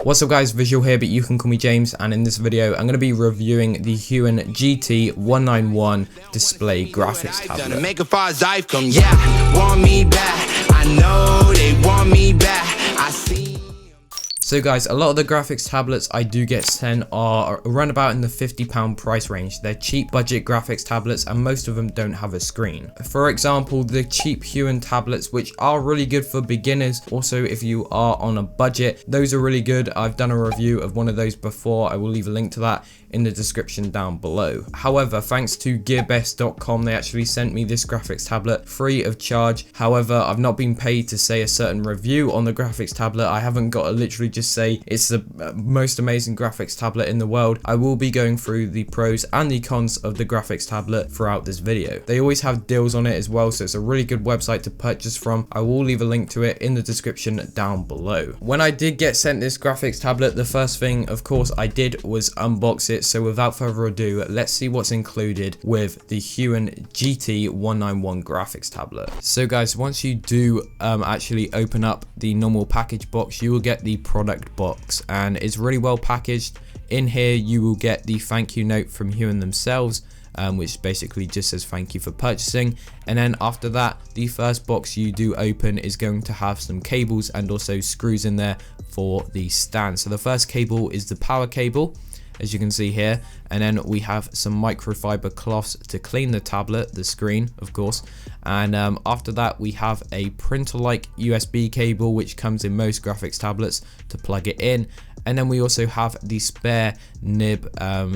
What's up guys, Visual here, but you can call me James, and in this video I'm going to be reviewing the Huion GT191 display graphics tablet. Make a far as I've come, yeah, want me back. I know they want me back. I see. So guys, a lot of the graphics tablets I do get sent are around about in the £50 price range. They're cheap budget graphics tablets and most of them don't have a screen. For example, the cheap Huion tablets, which are really good for beginners. Also, if you are on a budget, those are really good. I've done a review of one of those before. I will leave a link to that in the description down below. However, thanks to gearbest.com, they actually sent me this graphics tablet free of charge. However, I've not been paid to say a certain review on the graphics tablet. I haven't got to literally just say it's the most amazing graphics tablet in the world. I will be going through the pros and the cons of the graphics tablet throughout this video. They always have deals on it as well, so it's a really good website to purchase from. I will leave a link to it in the description down below. When I did get sent this graphics tablet, the first thing of course I did was unbox it. So without further ado, let's see what's included with the Huion GT191 graphics tablet. So guys, once you do actually open up the normal package box, you will get the product box, and it's really well packaged. In here you will get the thank you note from Huion themselves, which basically just says thank you for purchasing. And then after that, the first box you do open is going to have some cables and also screws in there for the stand. So the first cable is the power cable, as you can see here, and then we have some microfiber cloths to clean the tablet, the screen of course, and after that we have a printer-like USB cable which comes in most graphics tablets to plug it in. And then we also have the spare nib,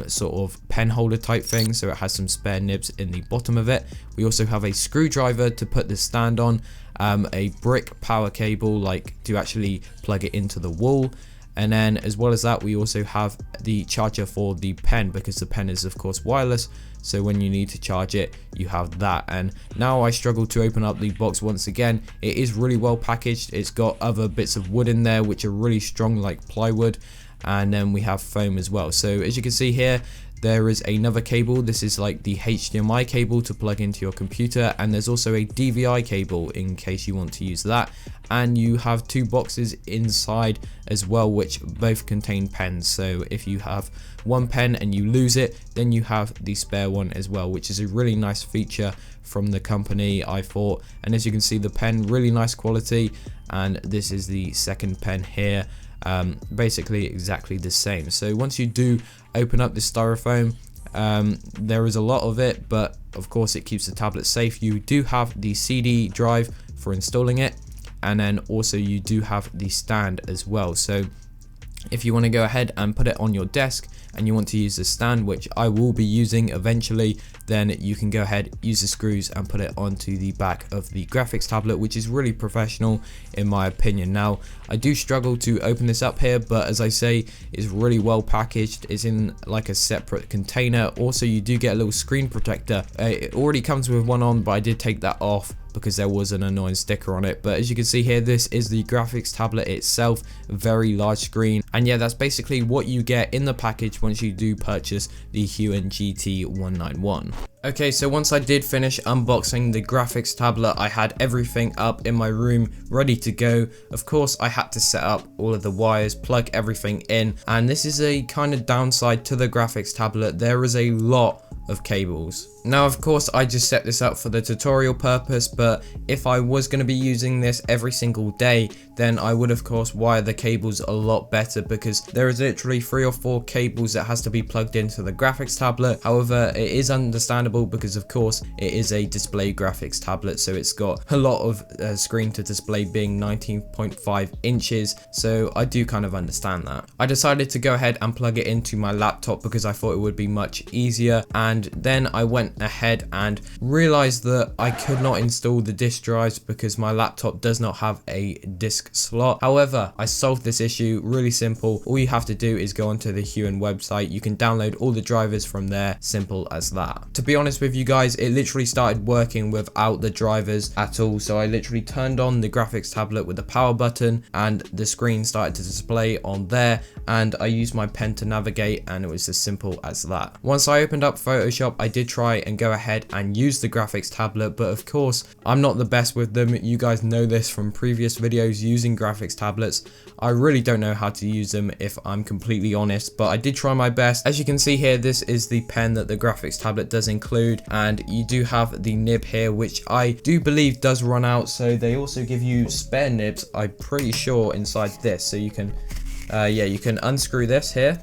sort of pen holder type thing, so it has some spare nibs in the bottom of it. We also have a screwdriver to put the stand on, a brick power cable like to actually plug it into the wall. And then as well as that, we also have the charger for the pen, because the pen is of course wireless, so when you need to charge it you have that. And now I struggle to open up the box once again. It is really well packaged. It's got other bits of wood in there which are really strong, like plywood, and then we have foam as well. So as you can see here, there is another cable. This is like the HDMI cable to plug into your computer, and there's also a DVI cable in case you want to use that. And you have two boxes inside as well which both contain pens, so if you have one pen and you lose it, then you have the spare one as well, which is a really nice feature from the company, I thought. And as you can see, the pen, really nice quality, and this is the second pen here, basically exactly the same. So once you do open up the styrofoam, there is a lot of it, but of course it keeps the tablet safe. You do have the CD drive for installing it, and then also you do have the stand as well. So if you want to go ahead and put it on your desk and you want to use the stand, which I will be using eventually, then you can go ahead, use the screws and put it onto the back of the graphics tablet, which is really professional in my opinion. Now I do struggle to open this up here, but as I say, it's really well packaged. It's in like a separate container. Also you do get a little screen protector. It already comes with one on, but I did take that off because there was an annoying sticker on it. But as you can see here, this is the graphics tablet itself, very large screen. And yeah, that's basically what you get in the package once you do purchase the Huion GT191. Okay, so once I did finish unboxing the graphics tablet, I had everything up in my room ready to go. Of course, I had to set up all of the wires, plug everything in, and this is a kind of downside to the graphics tablet. There is a lot of cables. Now of course I just set this up for the tutorial purpose, but if I was going to be using this every single day, then I would of course wire the cables a lot better, because there is literally 3 or 4 cables that has to be plugged into the graphics tablet. However, it is understandable because of course it is a display graphics tablet, so it's got a lot of screen to display, being 19.5 inches, so I do kind of understand that. I decided to go ahead and plug it into my laptop because I thought it would be much easier, and then I went ahead and realized that I could not install the disk drives because my laptop does not have a disk slot. However, I solved this issue really simple. All you have to do is go onto the Huion website. You can download all the drivers from there, simple as that. To be honest with you guys, it literally started working without the drivers at all. So I literally turned on the graphics tablet with the power button and the screen started to display on there, and I used my pen to navigate, and it was as simple as that. Once I opened up Photoshop, I did try and go ahead and use the graphics tablet, but of course I'm not the best with them. You guys know this from previous videos using graphics tablets. I really don't know how to use them if I'm completely honest, but I did try my best. As you can see here, this is the pen that the graphics tablet does include, and you do have the nib here, which I do believe does run out. So they also give you spare nibs, I'm pretty sure, inside this. So you can you can unscrew this here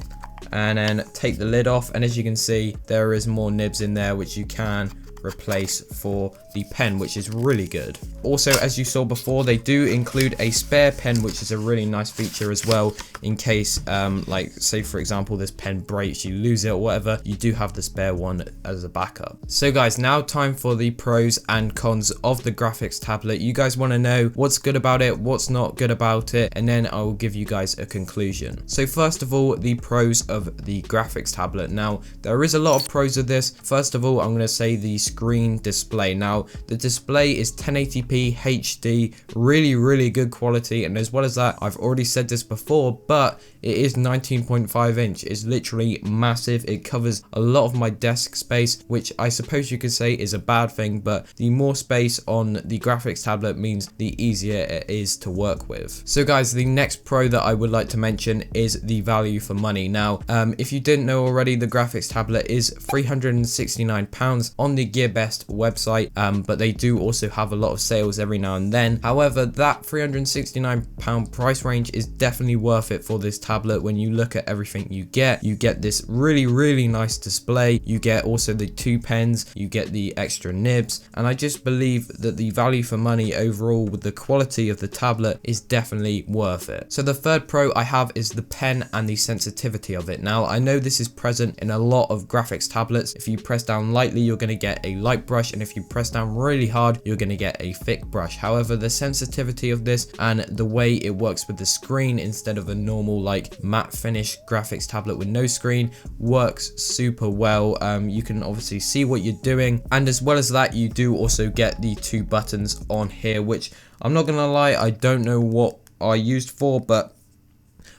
and then take the lid off, and as you can see, there is more nibs in there which you can replace for the pen, which is really good. Also, as you saw before, they do include a spare pen, which is a really nice feature as well, in case like say for example this pen breaks, you lose it or whatever, you do have the spare one as a backup. So guys, now time for the pros and cons of the graphics tablet. You guys want to know what's good about it, what's not good about it, and then I will give you guys a conclusion. So first of all, the pros of the graphics tablet. Now there is a lot of pros of this. First of all, I'm going to say the screen display. Now the display is 1080p HD, really good quality, and as well as that, I've already said this before, but it is 19.5 inch. It's literally massive. It covers a lot of my desk space, which I suppose you could say is a bad thing, but the more space on the graphics tablet means the easier it is to work with. So guys, the next pro that I would like to mention is the value for money. Now if you didn't know already, the graphics tablet is £369 on the GearBest website, but they do also have a lot of sales every now and then. However, that £369 price range is definitely worth it for this tablet. When you look at everything you get this really nice display, you get also the 2 pens, you get the extra nibs, and I just believe that the value for money overall with the quality of the tablet is definitely worth it. So the third pro I have is the pen and the sensitivity of it. Now I know this is present in a lot of graphics tablets. If you press down lightly, you're going to get a light brush, and if you press down really hard, you're going to get a thick brush. However, the sensitivity of this and the way it works with the screen instead of a normal like matte finish graphics tablet with no screen works super well. You can obviously see what you're doing, and as well as that, you do also get the 2 buttons on here, which I'm not gonna lie, I don't know what are used for, but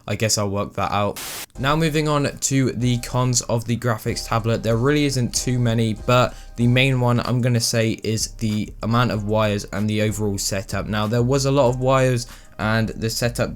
I guess I'll work that out. Now moving on to the cons of the graphics tablet. There really isn't too many, but the main one I'm going to say is the amount of wires and the overall setup. Now there was a lot of wires, and the setup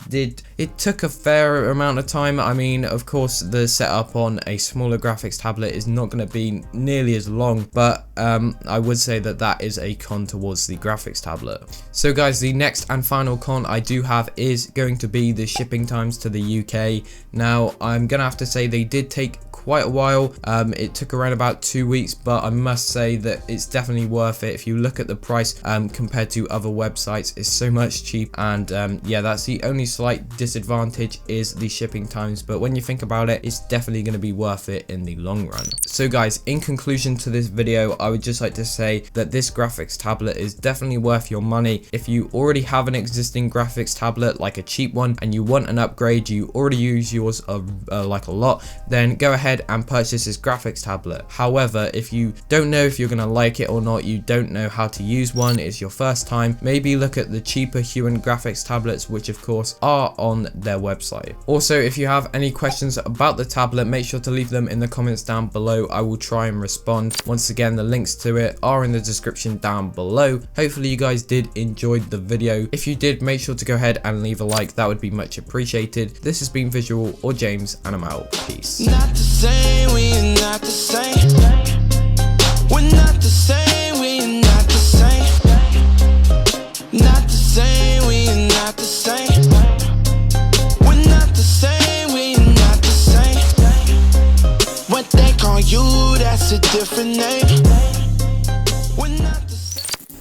took a fair amount of time. I mean, of course, the setup on a smaller graphics tablet is not going to be nearly as long, but I would say that that is a con towards the graphics tablet. So guys, the next and final con I do have is going to be the shipping times to the UK. Now I'm gonna have to say they did take quite a while. It took around about 2 weeks, but I must say that it's definitely worth it. If you look at the price compared to other websites, it's so much cheaper, and yeah, that's the only slight disadvantage is the shipping times, but when you think about it, it's definitely going to be worth it in the long run. So guys, in conclusion to this video, I would just like to say that this graphics tablet is definitely worth your money. If you already have an existing graphics tablet, like a cheap one, and you want an upgrade, you already use yours like a lot, then go ahead and purchase this graphics tablet. However, if you don't know if you're going to like it or not, you don't know how to use one, it's your first time, maybe look at the cheaper Huion graphics tablets, which of course are on their website. Also, if you have any questions about the tablet, make sure to leave them in the comments down below. I will try and respond. Once again, the links to it are in the description down below. Hopefully you guys did enjoy the video. If you did, make sure to go ahead and leave a like, that would be much appreciated. This has been Visual or James, and I'm out. Peace. Not the same, we're not the same. We're not the same, we're not the same. Not the same, we're not the same. We're not the same, we're not the same. What they call you, that's a different name.